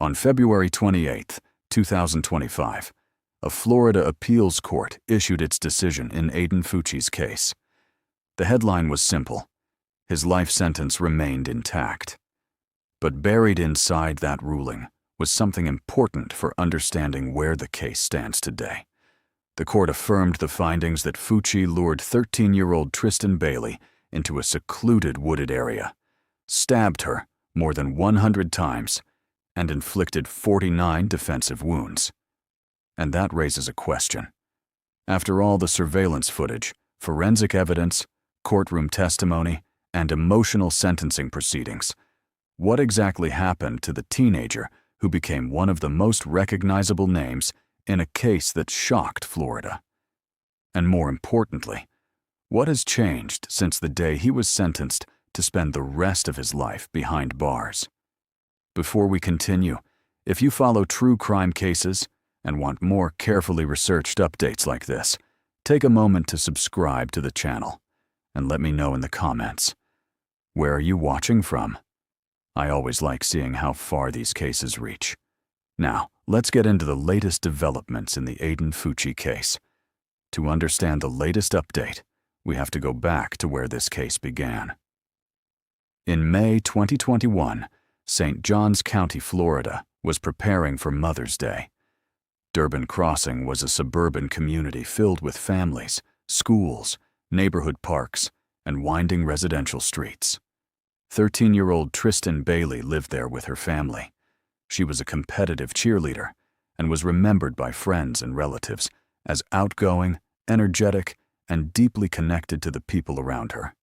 On February 28, 2025, a Florida appeals court issued its decision in Aiden Fucci's case. The headline was simple: his life sentence remained intact. But buried inside that ruling was something important for understanding where the case stands today. The court affirmed the findings that Fucci lured 13-year-old Tristyn Bailey into a secluded wooded area, stabbed her more than 100 times, and inflicted 49 defensive wounds. And that raises a question. After all the surveillance footage, forensic evidence, courtroom testimony, and emotional sentencing proceedings, what exactly happened to the teenager who became one of the most recognizable names in a case that shocked Florida? And more importantly, what has changed since the day he was sentenced to spend the rest of his life behind bars? Before we continue, if you follow true crime cases and want more carefully researched updates like this, take a moment to subscribe to the channel and let me know in the comments. Where are you watching from? I always like seeing how far these cases reach. Now, let's get into the latest developments in the Aiden Fucci case. To understand the latest update, we have to go back to where this case began. In May 2021, St. Johns County, Florida, was preparing for Mother's Day. Durbin Crossing was a suburban community filled with families, schools, neighborhood parks, and winding residential streets. 13-year-old Tristyn Bailey lived there with her family. She was a competitive cheerleader and was remembered by friends and relatives as outgoing, energetic, and deeply connected to the people around her.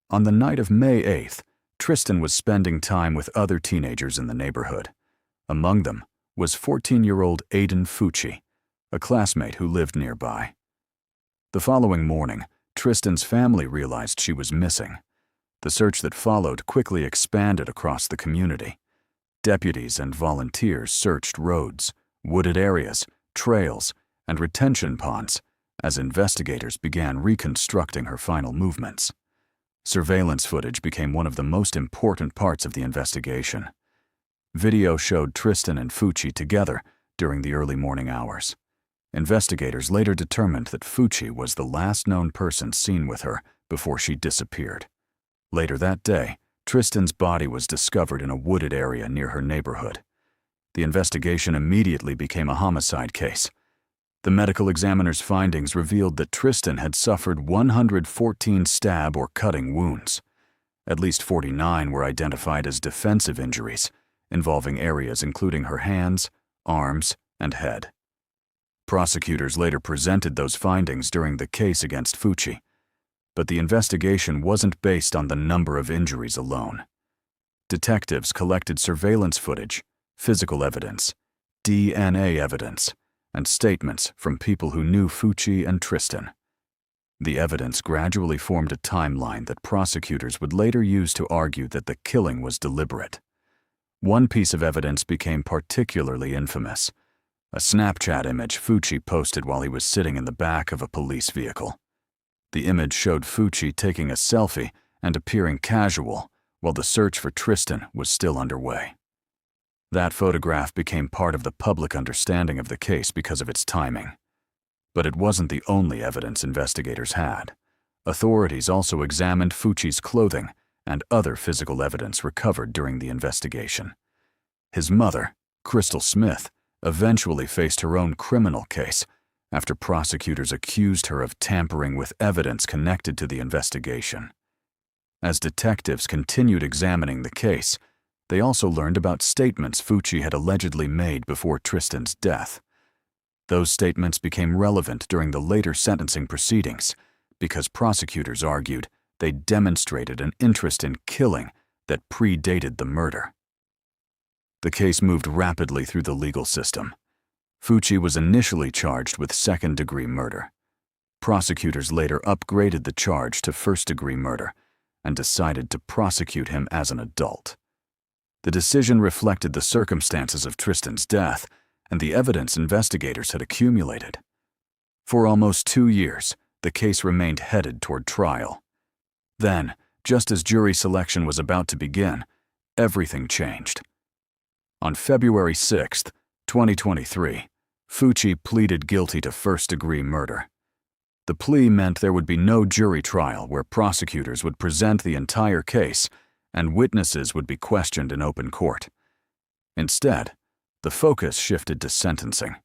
On the night of May 8th, Tristyn was spending time with other teenagers in the neighborhood. Among them was 14-year-old Aiden Fucci, a classmate who lived nearby. The following morning, Tristyn's family realized she was missing. The search that followed quickly expanded across the community. Deputies and volunteers searched roads, wooded areas, trails, and retention ponds as investigators began reconstructing her final movements. Surveillance footage became one of the most important parts of the investigation. Video showed Tristyn and Fucci together during the early morning hours. Investigators later determined that Fucci was the last known person seen with her before she disappeared. Later that day, Tristyn's body was discovered in a wooded area near her neighborhood. The investigation immediately became a homicide case. The medical examiner's findings revealed that Tristyn had suffered 114 stab or cutting wounds. At least 49 were identified as defensive injuries, involving areas including her hands, arms, and head. Prosecutors later presented those findings during the case against Fucci, but the investigation wasn't based on the number of injuries alone. Detectives collected surveillance footage, physical evidence, DNA evidence, and statements from people who knew Fucci and Tristyn. The evidence gradually formed a timeline that prosecutors would later use to argue that the killing was deliberate. One piece of evidence became particularly infamous: a Snapchat image Fucci posted while he was sitting in the back of a police vehicle. The image showed Fucci taking a selfie and appearing casual while the search for Tristyn was still underway. That photograph became part of the public understanding of the case because of its timing. But it wasn't the only evidence investigators had. Authorities also examined Fucci's clothing and other physical evidence recovered during the investigation. His mother, Crystal Smith, eventually faced her own criminal case after prosecutors accused her of tampering with evidence connected to the investigation. As detectives continued examining the case, they also learned about statements Fucci had allegedly made before Tristyn's death. Those statements became relevant during the later sentencing proceedings because prosecutors argued they demonstrated an interest in killing that predated the murder. The case moved rapidly through the legal system. Fucci was initially charged with second-degree murder. Prosecutors later upgraded the charge to first-degree murder and decided to prosecute him as an adult. The decision reflected the circumstances of Tristyn's death and the evidence investigators had accumulated. For almost 2 years, the case remained headed toward trial. Then, just as jury selection was about to begin, everything changed. On February 6, 2023, Fucci pleaded guilty to first-degree murder. The plea meant there would be no jury trial where prosecutors would present the entire case and witnesses would be questioned in open court. Instead, the focus shifted to sentencing.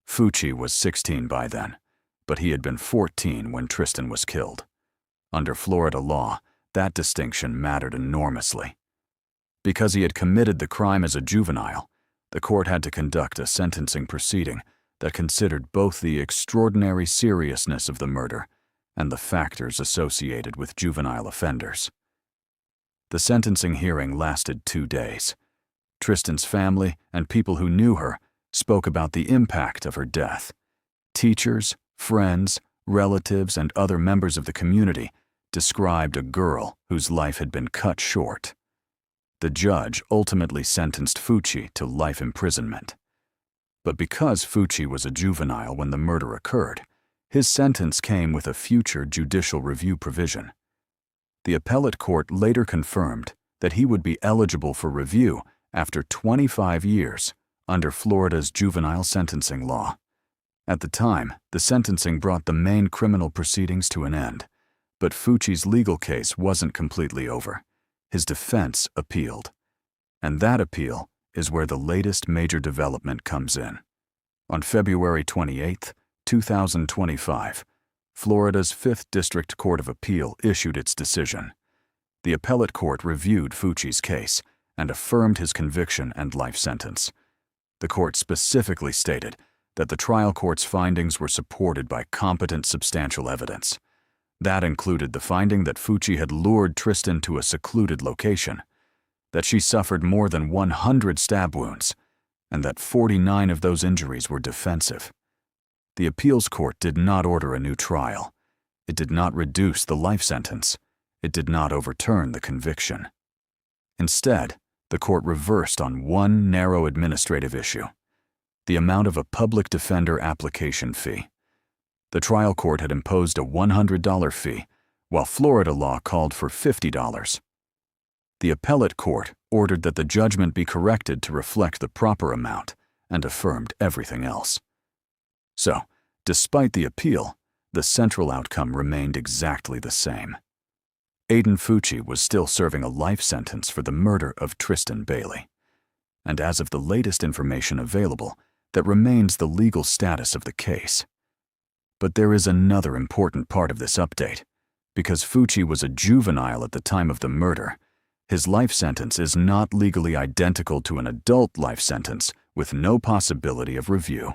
Fucci was 16 by then, but he had been 14 when Tristyn was killed. Under Florida law, that distinction mattered enormously. Because he had committed the crime as a juvenile, the court had to conduct a sentencing proceeding that considered both the extraordinary seriousness of the murder and the factors associated with juvenile offenders. The sentencing hearing lasted 2 days. Tristyn's family and people who knew her spoke about the impact of her death. Teachers, friends, relatives, and other members of the community described a girl whose life had been cut short. The judge ultimately sentenced Fucci to life imprisonment. But because Fucci was a juvenile when the murder occurred, his sentence came with a future judicial review provision. The appellate court later confirmed that he would be eligible for review after 25 years under Florida's juvenile sentencing law. At the time, the sentencing brought the main criminal proceedings to an end, but Fucci's legal case wasn't completely over. His defense appealed. And that appeal is where the latest major development comes in. On February 28, 2025, Florida's 5th District Court of Appeal issued its decision. The appellate court reviewed Fucci's case and affirmed his conviction and life sentence. The court specifically stated that the trial court's findings were supported by competent substantial evidence. That included the finding that Fucci had lured Tristyn to a secluded location, that she suffered more than 100 stab wounds, and that 49 of those injuries were defensive. The appeals court did not order a new trial. It did not reduce the life sentence. It did not overturn the conviction. Instead, the court reversed on one narrow administrative issue: the amount of a public defender application fee. The trial court had imposed a $100 fee, while Florida law called for $50. The appellate court ordered that the judgment be corrected to reflect the proper amount and affirmed everything else. So, despite the appeal, the central outcome remained exactly the same. Aiden Fucci was still serving a life sentence for the murder of Tristyn Bailey. And as of the latest information available, that remains the legal status of the case. But there is another important part of this update. Because Fucci was a juvenile at the time of the murder, his life sentence is not legally identical to an adult life sentence with no possibility of review.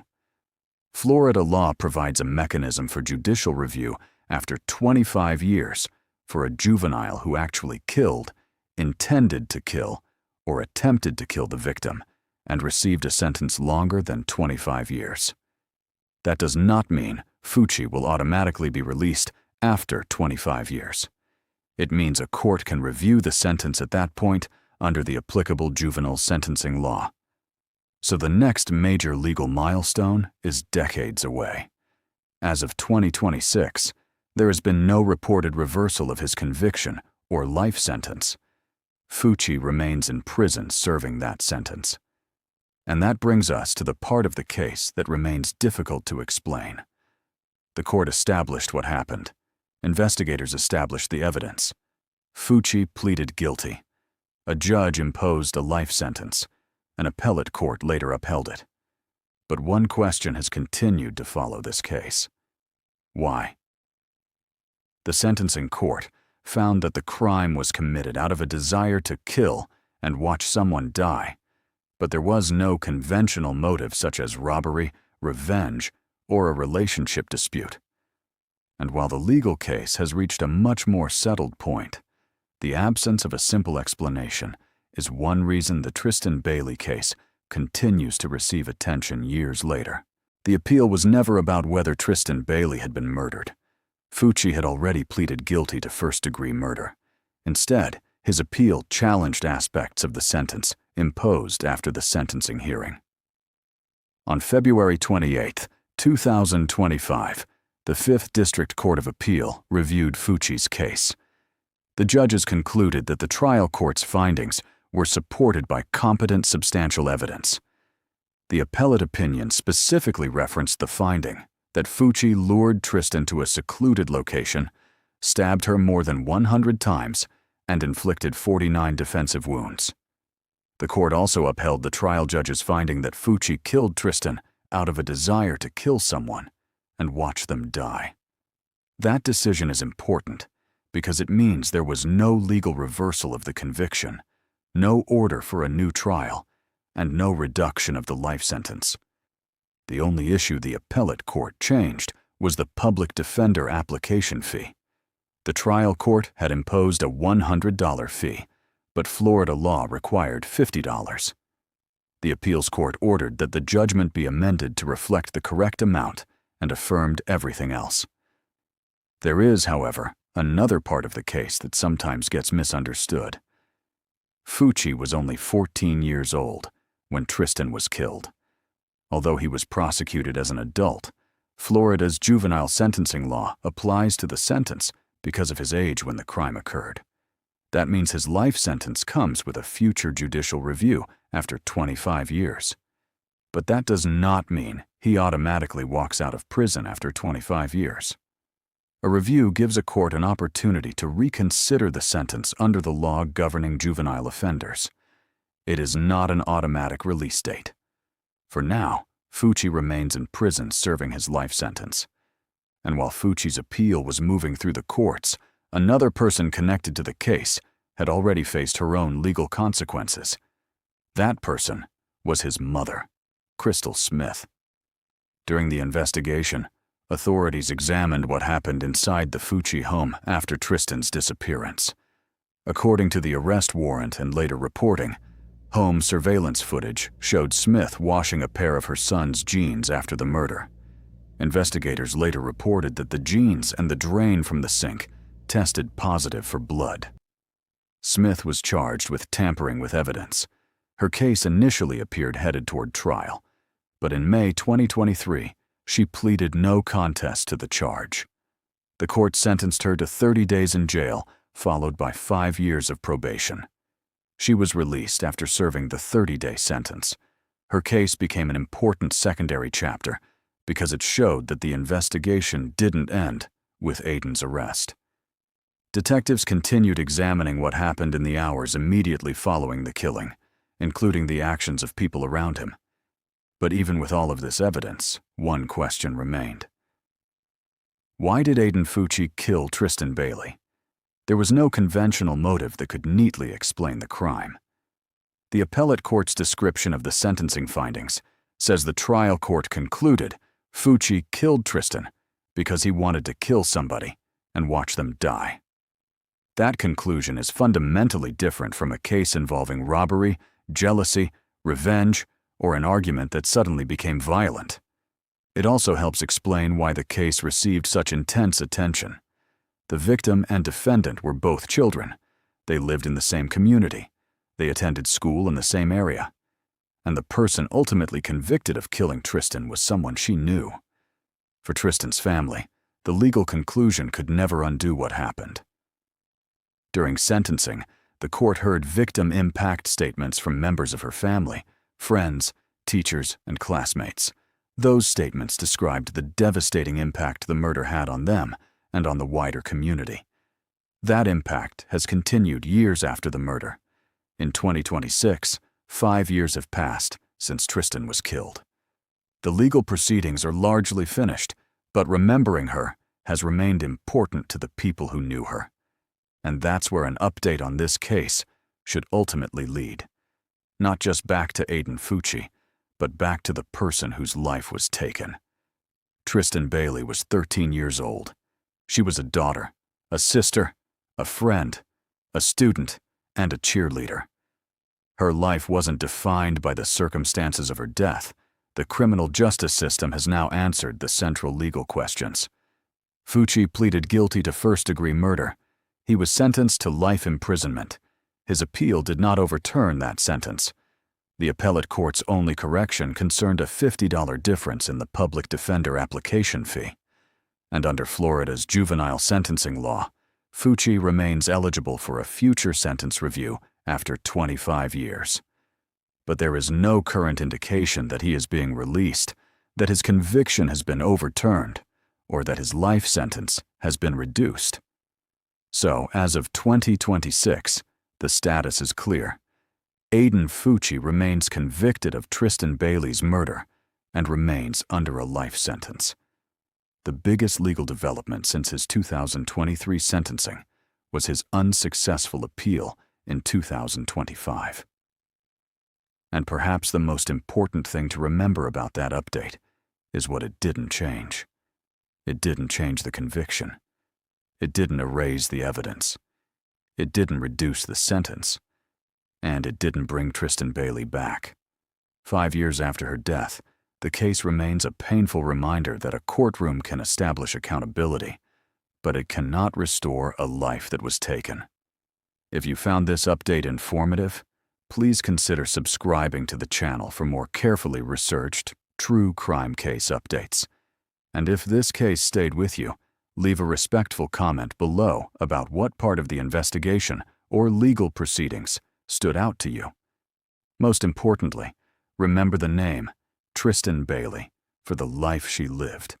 Florida law provides a mechanism for judicial review after 25 years for a juvenile who actually killed, intended to kill, or attempted to kill the victim and received a sentence longer than 25 years. That does not mean Fucci will automatically be released after 25 years. It means a court can review the sentence at that point under the applicable juvenile sentencing law. So the next major legal milestone is decades away. As of 2026, there has been no reported reversal of his conviction or life sentence. Fucci remains in prison serving that sentence. And that brings us to the part of the case that remains difficult to explain. The court established what happened. Investigators established the evidence. Fucci pleaded guilty. A judge imposed a life sentence. An appellate court later upheld it. But one question has continued to follow this case. Why? The sentencing court found that the crime was committed out of a desire to kill and watch someone die, but there was no conventional motive such as robbery, revenge, or a relationship dispute. And while the legal case has reached a much more settled point, the absence of a simple explanation is one reason the Tristyn Bailey case continues to receive attention years later. The appeal was never about whether Tristyn Bailey had been murdered. Fucci had already pleaded guilty to first-degree murder. Instead, his appeal challenged aspects of the sentence imposed after the sentencing hearing. On February 28, 2025, the 5th District Court of Appeal reviewed Fucci's case. The judges concluded that the trial court's findings were supported by competent substantial evidence. The appellate opinion specifically referenced the finding that Fucci lured Tristyn to a secluded location, stabbed her more than 100 times, and inflicted 49 defensive wounds. The court also upheld the trial judge's finding that Fucci killed Tristyn out of a desire to kill someone and watch them die. That decision is important because it means there was no legal reversal of the conviction, no order for a new trial, and no reduction of the life sentence. The only issue the appellate court changed was the public defender application fee. The trial court had imposed a $100 fee, but Florida law required $50. The appeals court ordered that the judgment be amended to reflect the correct amount and affirmed everything else. There is, however, another part of the case that sometimes gets misunderstood. Fucci was only 14 years old when Tristyn was killed. Although he was prosecuted as an adult, Florida's juvenile sentencing law applies to the sentence because of his age when the crime occurred. That means his life sentence comes with a future judicial review after 25 years. But that does not mean he automatically walks out of prison after 25 years. A review gives a court an opportunity to reconsider the sentence under the law governing juvenile offenders. It is not an automatic release date. For now, Fucci remains in prison serving his life sentence. And while Fucci's appeal was moving through the courts, another person connected to the case had already faced her own legal consequences. That person was his mother, Crystal Smith. During the investigation, authorities examined what happened inside the Fucci home after Tristyn's disappearance. According to the arrest warrant and later reporting, home surveillance footage showed Smith washing a pair of her son's jeans after the murder. Investigators later reported that the jeans and the drain from the sink tested positive for blood. Smith was charged with tampering with evidence. Her case initially appeared headed toward trial, but in May 2023, she pleaded no contest to the charge. The court sentenced her to 30 days in jail, followed by 5 years of probation. She was released after serving the 30-day sentence. Her case became an important secondary chapter because it showed that the investigation didn't end with Aiden's arrest. Detectives continued examining what happened in the hours immediately following the killing, including the actions of people around him. But even with all of this evidence, one question remained. Why did Aiden Fucci kill Tristyn Bailey? There was no conventional motive that could neatly explain the crime. The appellate court's description of the sentencing findings says the trial court concluded Fucci killed Tristyn because he wanted to kill somebody and watch them die. That conclusion is fundamentally different from a case involving robbery, jealousy, revenge, or an argument that suddenly became violent. It also helps explain why the case received such intense attention. The victim and defendant were both children. They lived in the same community. They attended school in the same area. And the person ultimately convicted of killing Tristyn was someone she knew. For Tristyn's family, the legal conclusion could never undo what happened. During sentencing, the court heard victim impact statements from members of her family, friends, teachers, and classmates. Those statements described the devastating impact the murder had on them and on the wider community. That impact has continued years after the murder. In 2026, 5 years have passed since Tristyn was killed. The legal proceedings are largely finished, but remembering her has remained important to the people who knew her. And that's where an update on this case should ultimately lead. Not just back to Aiden Fucci, but back to the person whose life was taken. Tristyn Bailey was 13 years old. She was a daughter, a sister, a friend, a student, and a cheerleader. Her life wasn't defined by the circumstances of her death. The criminal justice system has now answered the central legal questions. Fucci pleaded guilty to first-degree murder. He was sentenced to life imprisonment. His appeal did not overturn that sentence. The appellate court's only correction concerned a $50 difference in the public defender application fee. And under Florida's juvenile sentencing law, Fucci remains eligible for a future sentence review after 25 years. But there is no current indication that he is being released, that his conviction has been overturned, or that his life sentence has been reduced. So, as of 2026, the status is clear. Aiden Fucci remains convicted of Tristyn Bailey's murder and remains under a life sentence. The biggest legal development since his 2023 sentencing was his unsuccessful appeal in 2025. And perhaps the most important thing to remember about that update is what it didn't change. It didn't change the conviction. It didn't erase the evidence. It didn't reduce the sentence. And it didn't bring Tristyn Bailey back. 5 years after her death, the case remains a painful reminder that a courtroom can establish accountability, but it cannot restore a life that was taken. If you found this update informative, please consider subscribing to the channel for more carefully researched, true crime case updates. And if this case stayed with you, leave a respectful comment below about what part of the investigation or legal proceedings stood out to you. Most importantly, remember the name, Tristyn Bailey, for the life she lived,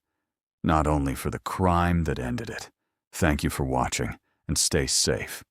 not only for the crime that ended it. Thank you for watching, and stay safe.